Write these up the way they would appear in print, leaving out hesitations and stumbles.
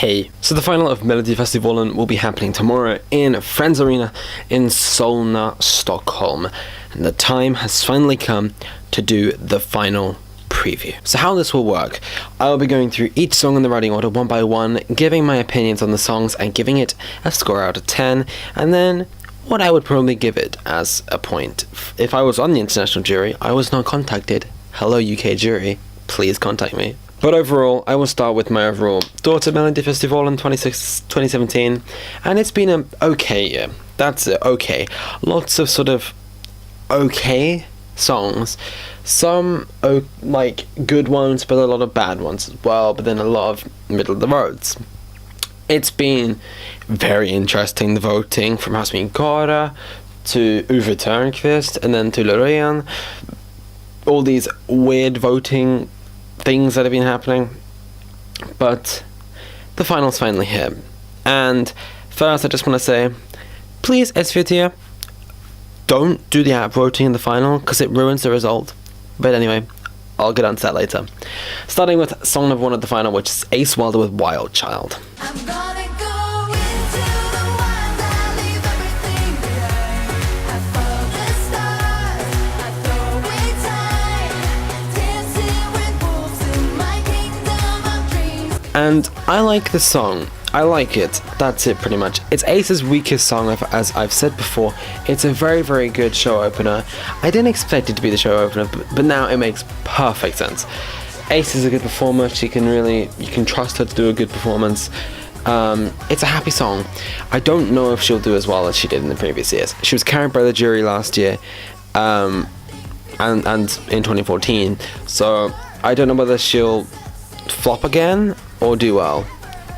Hey, so the final of Melodifestivalen will be happening tomorrow in Friends Arena in Solna, Stockholm. And the time has finally come to do the final preview. So how this will work, I will be going through each song in the writing order one by one, giving my opinions on the songs and giving it a score out of 10, and then what I would probably give it as a point. If I was on the international jury, I was not contacted. Hello UK jury, please contact me. But overall, I will start with my overall thoughts of Melodifestivalen 2017, and it's been an okay year. That's it, okay. Lots of sort of okay songs. Some like good ones, but a lot of bad ones as well, but then a lot of middle of the roads. It's been very interesting, the voting from Viktoria to Thörnqvist and then to Lovin. All these weird voting things that have been happening, but the final's finally here. And first I just want to say, please SVT, don't do the app voting in the final because it ruins the result. But anyway, I'll get on to that later. Starting with song number 1 of the final, which is Ace Wilder with Wild Child. I'm gonna go into the wild, I leave everything behind. I follow the stars, I throw away time, dancing with wolves in my kingdom of dreams. And I like the song. I like it. That's it pretty much. It's Ace's weakest song, as I've said before. It's a very, very good show opener. I didn't expect it to be the show opener, but now it makes perfect sense. Ace is a good performer. You can trust her to do a good performance. It's a happy song. I don't know if she'll do as well as she did in the previous years. She was carried by the jury last year, and in 2014. So I don't know whether she'll flop again or do well.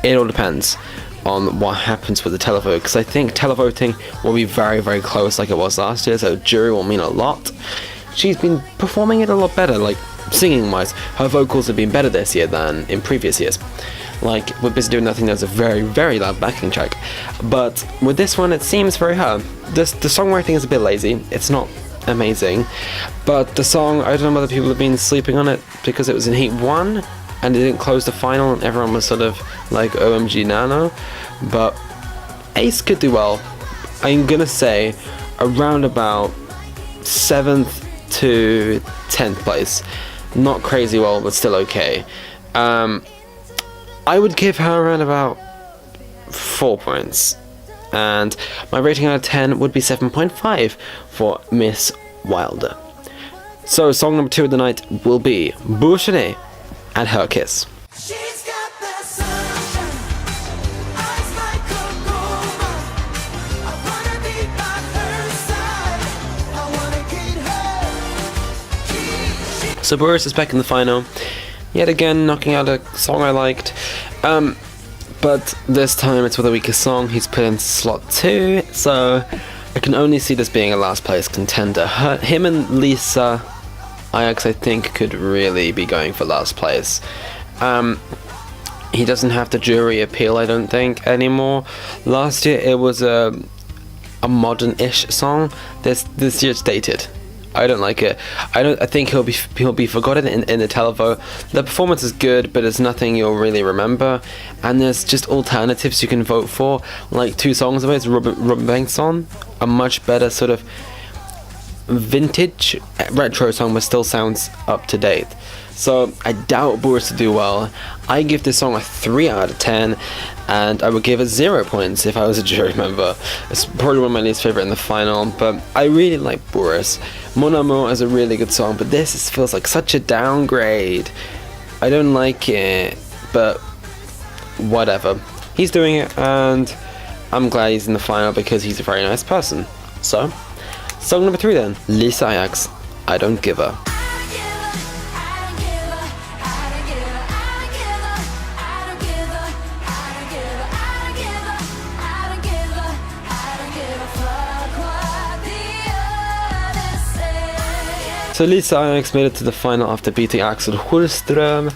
It all depends on what happens with the televote, because I think televoting will be very, very close like it was last year, so jury will mean a lot. She's been performing it a lot better, like singing wise. Her vocals have been better this year than in previous years. Like with Busy Doing Nothing, there's a very, very loud backing track, but with this one it seems very her. The songwriting is a bit lazy, it's not amazing, but the song, I don't know whether people have been sleeping on it because it was in Heat 1 and it didn't close the final and everyone was sort of like OMG Nano, but Ace could do well. I'm gonna say around about 7th to 10th place. Not crazy well, but still okay. I would give her around about 4 points, and my rating out of 10 would be 7.5 for Miss Wilder. So song number 2 of the night will be Boris and Her Kiss. She's got that sunshine, eyes like a woman. I wanna be by her side, I wanna get her. So Boris is back in the final, yet again knocking out a song I liked, but this time it's with a weaker song. He's put in slot 2, so I can only see this being a last place contender. Him and Lisa Ajax, I think, could really be going for last place. He doesn't have the jury appeal, I don't think, anymore. Last year it was a modern-ish song. This year it's dated. I don't like it. I think he'll be forgotten in the televote. The performance is good, but it's nothing you'll really remember. And there's just alternatives you can vote for. Like 2 songs of it, it's Bengtsson, a much better sort of vintage retro song, but still sounds up to date. So I doubt Boris to do well. I give this song a 3 out of 10, and I would give it 0 points if I was a jury member. It's probably one of my least favorite in the final, but I really like Boris. Mon Amour is a really good song, but this feels like such a downgrade. I don't like it, but whatever. He's doing it, and I'm glad he's in the final because he's a very nice person. So song number 3 then, Lisa Ajax, I Don't Give Her. So Lisa Ajax made it to the final after beating Axel Hultström.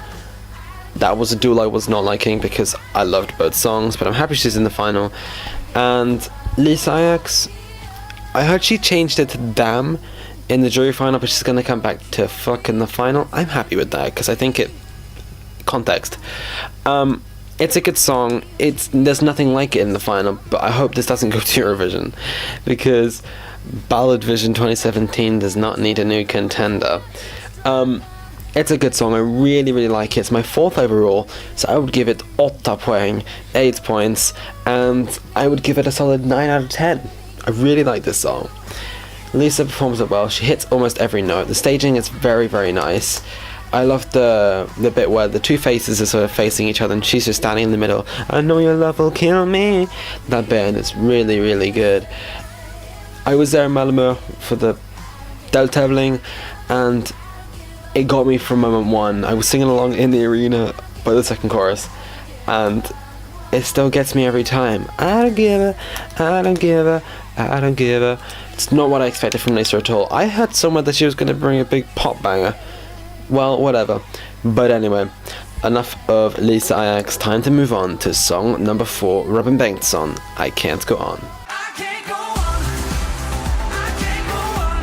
That was a duel I was not liking because I loved both songs, but I'm happy she's in the final. And Lisa Ajax, I heard she changed it to Damn in the jury final, but she's gonna come back to Fuck in the final. I'm happy with that because I think it context. It's a good song. There's nothing like it in the final, but I hope this doesn't go to Eurovision, because Ballad Vision 2017 does not need a new contender. It's a good song. I really, really like it. It's my 4th overall, so I would give it 8 poäng, 8 points, and I would give it a solid 9 out of 10. I really like this song. Lisa performs it well. She hits almost every note. The staging is very, very nice. I love the bit where the two faces are sort of facing each other and she's just standing in the middle. I know your love will kill me. That bit, and it's really, really good. I was there in Malmö for the deltävling, and it got me from moment 1. I was singing along in the arena by the second chorus, and it still gets me every time. I don't give a, I don't give a, I don't give a. It's not what I expected from Lisa at all. I heard somewhere that she was going to bring a big pop banger. Well, whatever. But anyway, enough of Lisa Ajax. Time to move on to song number 4, Robin Bengtsson, I Can't Go On. I can't go on. I can't go on.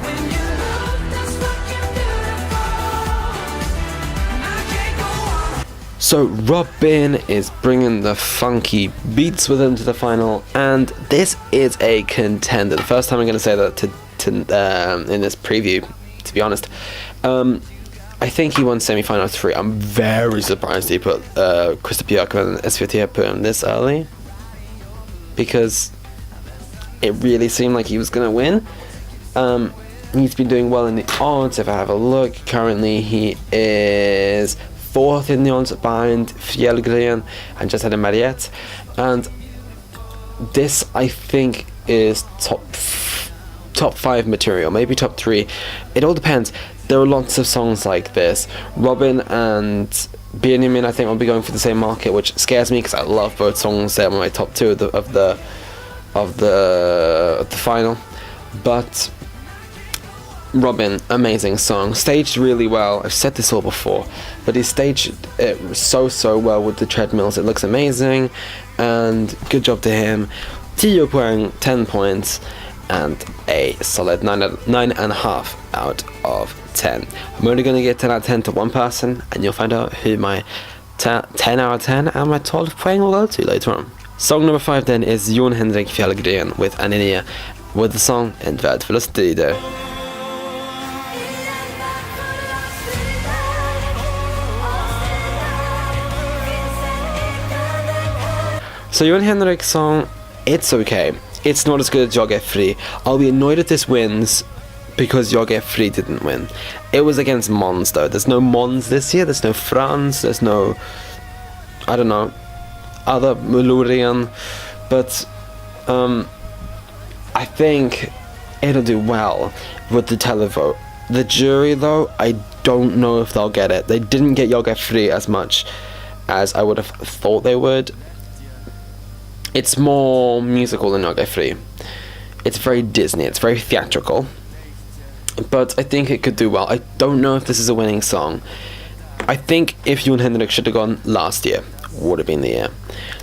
When you look that's fucking beautiful. I can't go on. So Robin is bringing the funky beats with him to the final, and this is a contender. The first time I'm going to say that to in this preview, to be honest. I think he won semi-final 3. I'm very surprised he put Christer Björkman and SVT put him this early, because it really seemed like he was going to win. He's been doing well in the odds. If I have a look, currently he is 4th in the odds behind Fjällgren and just had a Mariette, and this I think is top 5 material, maybe top 3. It all depends. There are lots of songs like this. Robin and Benjamin, I think, will be going for the same market, which scares me because I love both songs. They're my top 2 of the final. But Robin, amazing song, staged really well. I've said this all before, but he staged it so well with the treadmills. It looks amazing, and good job to him. 10 poäng, 10 points, and a solid 9.5 out of 10. I'm only going to get 10 out of 10 to one person, and you'll find out who my 10 out of 10 and my 12 poäng will go to later on. Song number 5 then is Jon Henrik Fjällgren with Aninia with the song En värld full av strider. So Jon Henrik's song, it's okay. It's not as good as Jag är fri. I'll be annoyed if this wins because Jag är fri didn't win. It was against Måns though. There's no Måns this year. There's no Frans. There's no, I don't know, other Melodifestivalen. But I think it'll do well with the televote. The jury though, I don't know if they'll get it. They didn't get Jag är fri as much as I would have thought they would. It's more musical than Jag är fri. It's very Disney, it's very theatrical. But I think it could do well. I don't know if this is a winning song. I think if Jon Henrik should have gone last year, would have been the year.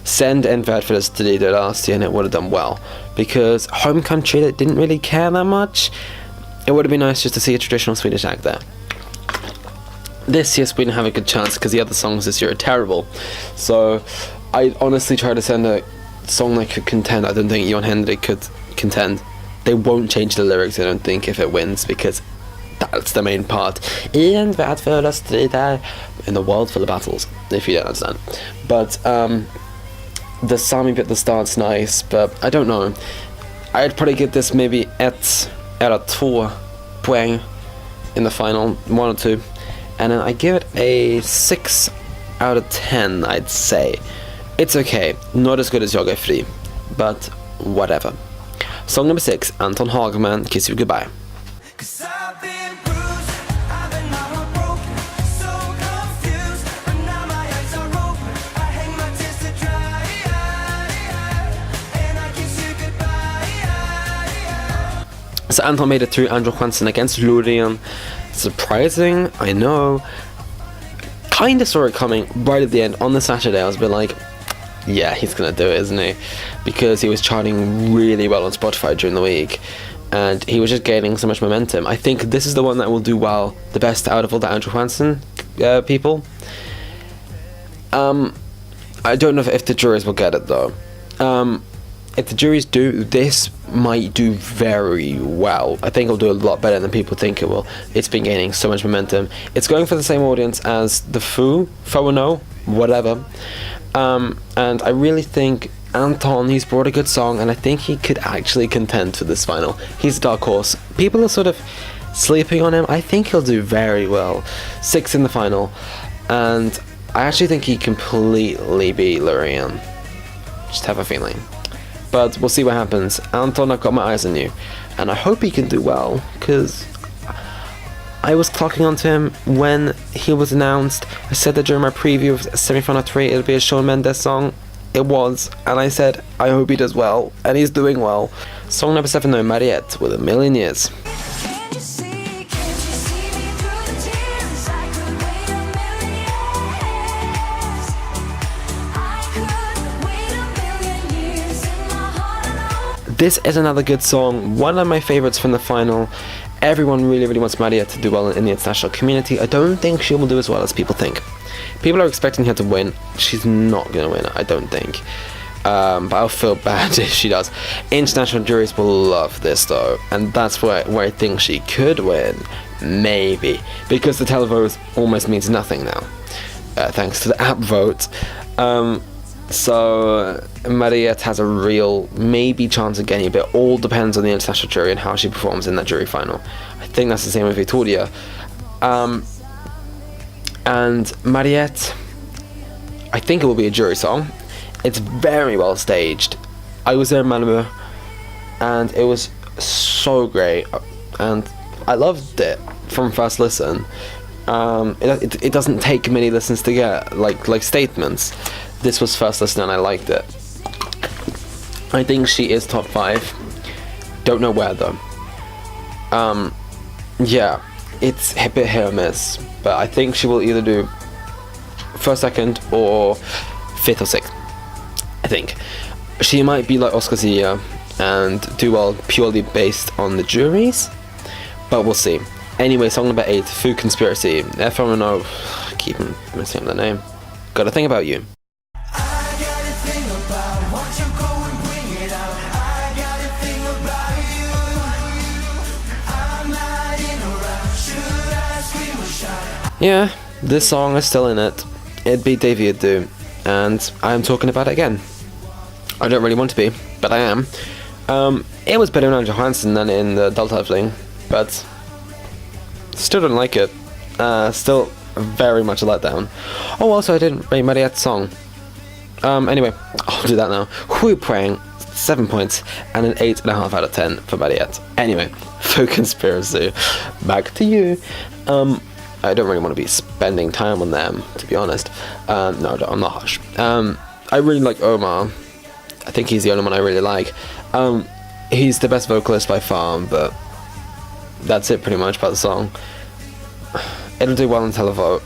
Send En värld full av strider last year and it would have done well. Because home country that didn't really care that much, it would have been nice just to see a traditional Swedish act there. This year Sweden have a good chance because the other songs this year are terrible. So I honestly try to send a song that could contend. I don't think Jon Henrik could contend. They won't change the lyrics, I don't think, if it wins, because that's the main part. I en värld full av strider, in the world full of battles, if you don't understand. But the Sami bit at the start's nice, but I don't know. I'd probably give this maybe 1 out of 2 poäng in the final, 1 or 2, and then I give it a 6 out of 10, I'd say. It's okay, not as good as Jag är fri, but whatever. Song number 6, Anton Hagman, Kiss You Goodbye. 'Cause I've been bruised, I've been heartbroken, so confused, but now my eyes are open. I hang my tears to dry, and I kiss you goodbye. So Anton made it through Andrew Johansson against Lovin. Surprising, I know. Kinda saw it coming right at the end on the Saturday. I was a bit like, yeah, he's gonna do it, isn't he? Because he was charting really well on Spotify during the week, and he was just gaining so much momentum. I think this is the one that will do well, the best out of all the Andrew Johansson people. I don't know if the juries will get it though. If the juries do, this might do very well. I think it'll do a lot better than people think it will. It's been gaining so much momentum. It's going for the same audience as the FO&O, whatever. And I really think Anton, he's brought a good song, and I think he could actually contend for this final. He's a dark horse. People are sort of sleeping on him. I think he'll do very well. 6 in the final. And I actually think he completely beat Lovin. Just have a feeling. But we'll see what happens. Anton, I've got my eyes on you. And I hope he can do well, because I was clocking onto him when he was announced. I said that during my preview of semi-final 3 it'll be a Shawn Mendes song. It was. And I said, I hope he does well. And he's doing well. Song number 7 though, Mariette with A Million Years. Can't you see me through the tears? I could wait a million years. I could wait a million years in my heart alone. This is another good song, one of my favorites from the final. Everyone really wants Mariette to do well in the international community. I don't think she will do as well as people think. People are expecting her to win. She's not going to win, I don't think. But I'll feel bad if she does. International juries will love this though, and that's where I think she could win. Maybe. Because the televote almost means nothing now. Thanks to the app vote. So Mariette has a real maybe chance of getting it, but it all depends on the international jury and how she performs in that jury final. I think that's the same with Wiktoria. And Mariette, I think it will be a jury song. It's very well staged. I was there in Malmö and it was so great, and I loved it from first listen. It doesn't take many listens to get like Statements. This was first listen and I liked it. I think she is top 5. Don't know where though. Yeah, it's a bit hit or miss, but I think she will either do 1st, 2nd, or 5th or 6th. I think she might be like Oscar Zia and do well purely based on the juries, but we'll see. Anyway, song number 8, Food Conspiracy. FO&O, keep messing up the name. Gotta think about you. Yeah, this song is still in it. It'd be David do, and I'm talking about it again. I don't really want to be, but I am. It was better in Johansson than in the Delta-Fling, but still don't like it. Still very much a letdown. Oh, also I didn't rate Mariette's song. Anyway, I'll do that now. Hui Prang, 7 points, and an 8.5 out of 10 for Mariette. Anyway, Food Conspiracy, back to you. I don't really want to be spending time on them, to be honest. No, I'm not harsh. I really like Omar. I think he's the only one I really like. He's the best vocalist by far, but that's it pretty much about the song. It'll do well in televote.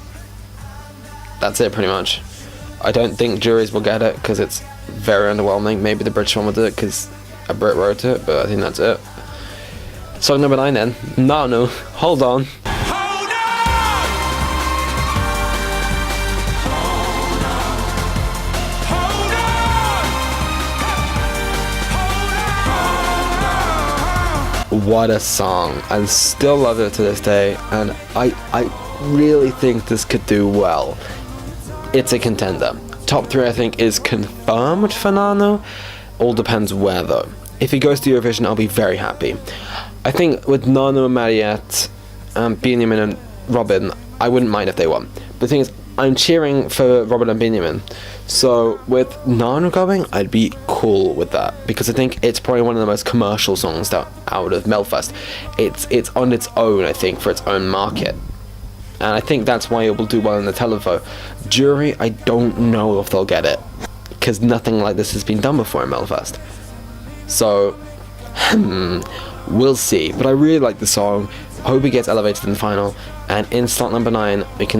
That's it pretty much. I don't think juries will get it because it's very underwhelming. Maybe the British one will do it because a Brit wrote it, but I think that's it. Song number 9 then. Nano, Hold On. What a song. I still love it to this day, and I really think this could do well. It's a contender. Top 3 I think is confirmed for Nano. All depends where though. If he goes to Eurovision, I'll be very happy. I think with Nano and Mariette, Benjamin and Robin, I wouldn't mind if they won. But the thing is, I'm cheering for Robin and Benjamin. So with Nano going, I'd be cool with that, because I think it's probably one of the most commercial songs out of Melfest. It's on its own, I think, for its own market. And I think that's why it will do well in the televote. Jury, I don't know if they'll get it, because nothing like this has been done before in Melfest. So, we'll see. But I really like the song. Hope he gets elevated in the final. And in slot number 9, it's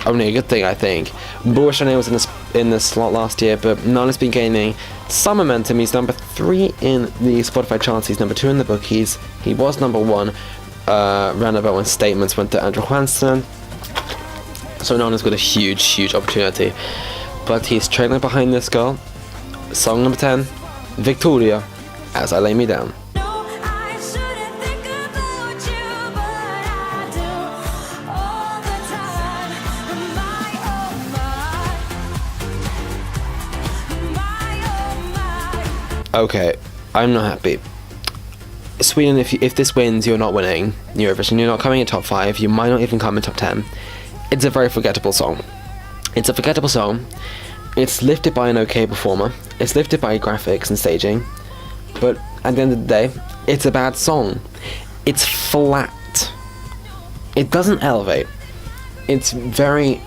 only a good thing, I think. Boris René was in this slot last year, but Nano's been gaining some momentum. He's number 3 in the Spotify charts. He's number 2 in the bookies. He was number 1 roundabout when Statements went to Andrew Johansson. So Nano's got a huge opportunity. But he's trailing behind this girl. Song number 10, Wiktoria, As I Lay Me Down. No, I shouldn't think about you, but I do all the time. My oh my, Okay, I'm not happy. Sweden, if this wins, you're not winning Eurovision. You're not coming in top 5. You might not even come in top 10. It's a very forgettable song. It's a forgettable song. It's lifted by an okay performer. It's lifted by graphics and staging. But at the end of the day, it's a bad song. It's flat. It doesn't elevate. It's very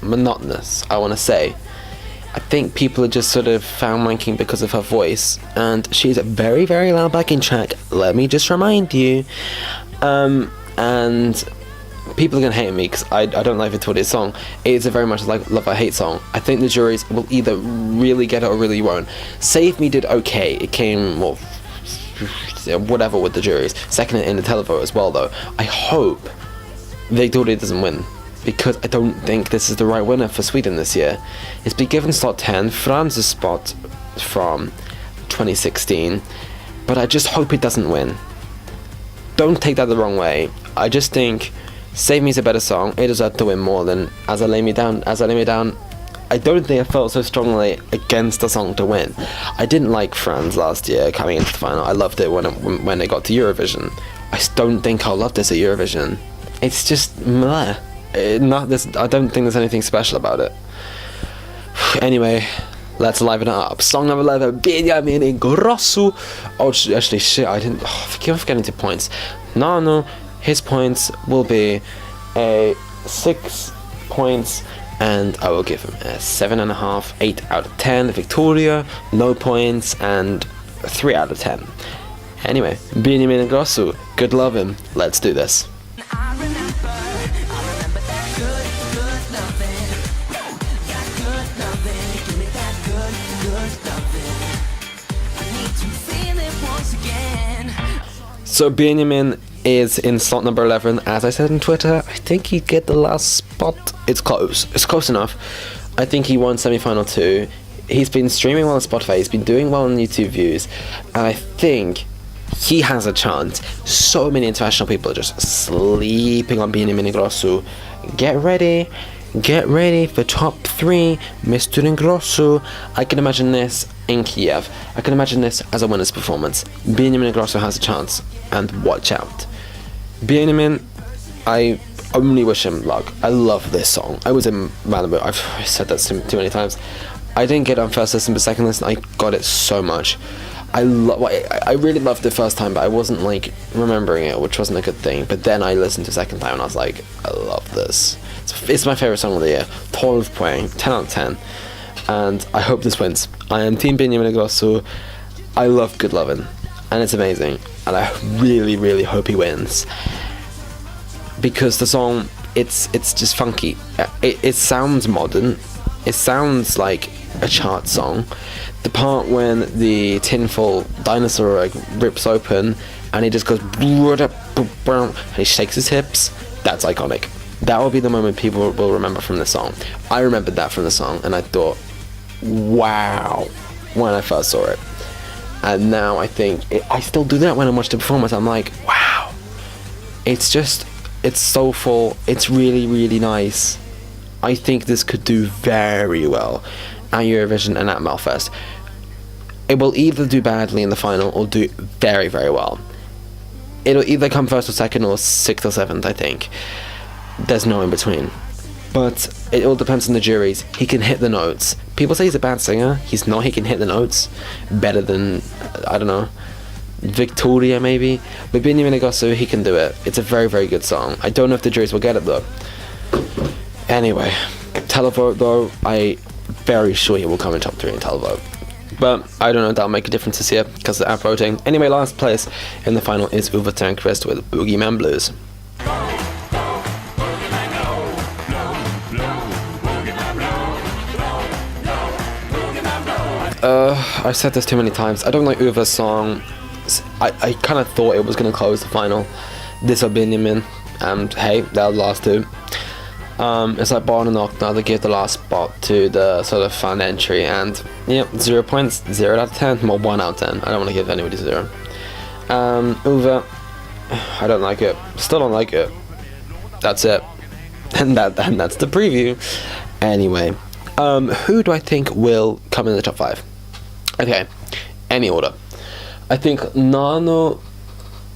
monotonous, I want to say. I think people are just sort of fan ranking because of her voice, and she's a very, very loud backing track, let me just remind you. And people are going to hate me because I don't like Wiktoria's song. It's a very much like love or hate song. I think the juries will either really get it or really won't. Save Me did okay. It came, well, whatever with the juries. Second in the televote as well, though. I hope Wiktoria doesn't win, because I don't think this is the right winner for Sweden this year. It's been given slot 10, Franz's spot from 2016, but I just hope it doesn't win. Don't take that the wrong way. I just think Save Me is a better song. It deserved to win more than As I Lay Me Down. As I Lay Me Down, I don't think I felt so strongly against the song to win. I didn't like Franz last year coming into the final. I loved it when it got to Eurovision. I don't think I'll love this at Eurovision. It's just meh. Not this. I don't think there's anything special about it. Anyway, let's liven it up. Song number 11, Benjamin Ingrosso. Oh, actually, shit, I didn't. Oh, forgive me for getting 2 points. Nano, his points will be a 6 points, and I will give him a 7.5, 8 out of 10. Wiktoria, no points, and 3 out of 10. Anyway, Benjamin Ingrosso, good lovin'. Let's do this. I remember that good loving. That good loving. Give me that good loving. I need to feel it once again. So Benjamin is in slot number 11. As I said on Twitter, I think he'd get the last spot. It's close. It's close enough. I think he won semi-final 2. He's been streaming well on Spotify. He's been doing well on YouTube views. And I think he has a chance. So many international people are just sleeping on Benjamin Ingrosso. Get ready for top 3, Mr. Ingrosso. I can imagine this in Kiev. I can imagine this as a winner's performance. Benjamin Ingrosso has a chance, and watch out. Benjamin, I only wish him luck. I love this song. I was in Malibu. I've said that too many times. I didn't get it on first listen, but second listen, I got it so much. I really loved it first time, but I wasn't like remembering it, which wasn't a good thing. But then I listened to the second time and I was like, I love this. It's my favorite song of the year. 12 points, 10 out of 10. And I hope this wins. I am Team Benjamin Ingrosso. I love Good Lovin', and it's amazing. And I really, really hope he wins, because the song, it's just funky. It sounds modern. It sounds like a chart song. The part when the tinfoil dinosaur egg rips open and he just goes and he shakes his hips, that's iconic. That will be the moment people will remember from the song. I remembered that from the song, and I thought, wow, when I first saw it. And now I think I still do that when I watch the performance. I'm like, wow, it's soulful. It's really, really nice. I think this could do very well at Eurovision and at Melfest. It will either do badly in the final or do very, very well. It'll either come first or second or 6th or 7th, I think. There's no in between. But it all depends on the juries. He can hit the notes. People say he's a bad singer. He's not. He can hit the notes better than, I don't know, Wiktoria maybe. But Benjamin Ingrosso, he can do it. It's a very, very good song. I don't know if the juries will get it though. Anyway, televote though, I'm very sure he will come in top 3 in televote. But I don't know if that'll make a difference this year because of the app voting. Anyway, last place in the final is Thörnqvist with Boogieman Blues. I've said this too many times. I don't like Uwe's song. I kind of thought it was going to close the final. This or Benjamin. And hey, that'll last too. It's like Barn and Okna. They give the last spot to the sort of fun entry, and 0 points, 0 out of 10, well 1 out of 10. I don't want to give anybody 0. Uwe, I don't like it. Still don't like it. That's it. And that's the preview. Anyway, who do I think will come in the top 5? Okay, any order. I think Nano,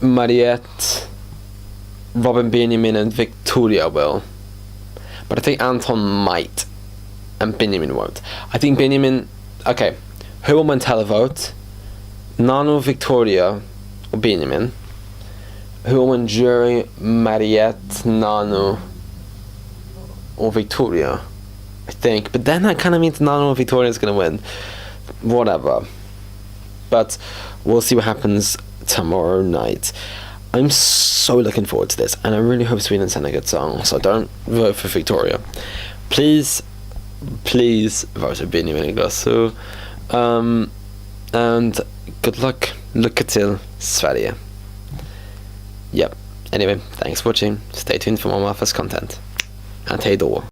Mariette, Robin, Benjamin, and Wiktoria will. But I think Anton might, and Benjamin won't. I think Benjamin... Okay, who will win televote? Nano, Wiktoria, or Benjamin? Who will win jury? Mariette, Nano, or Wiktoria? I think. But then that kind of means Nano or Wiktoria is going to win. Whatever. But we'll see what happens tomorrow night. I'm so looking forward to this, and I really hope Sweden send a good song, so don't vote for Wiktoria. Please vote for Benjamin Ingrosso. And good luck. Lycka till, Sverige. Yep. Anyway, thanks for watching. Stay tuned for more Malfas content. And hej då.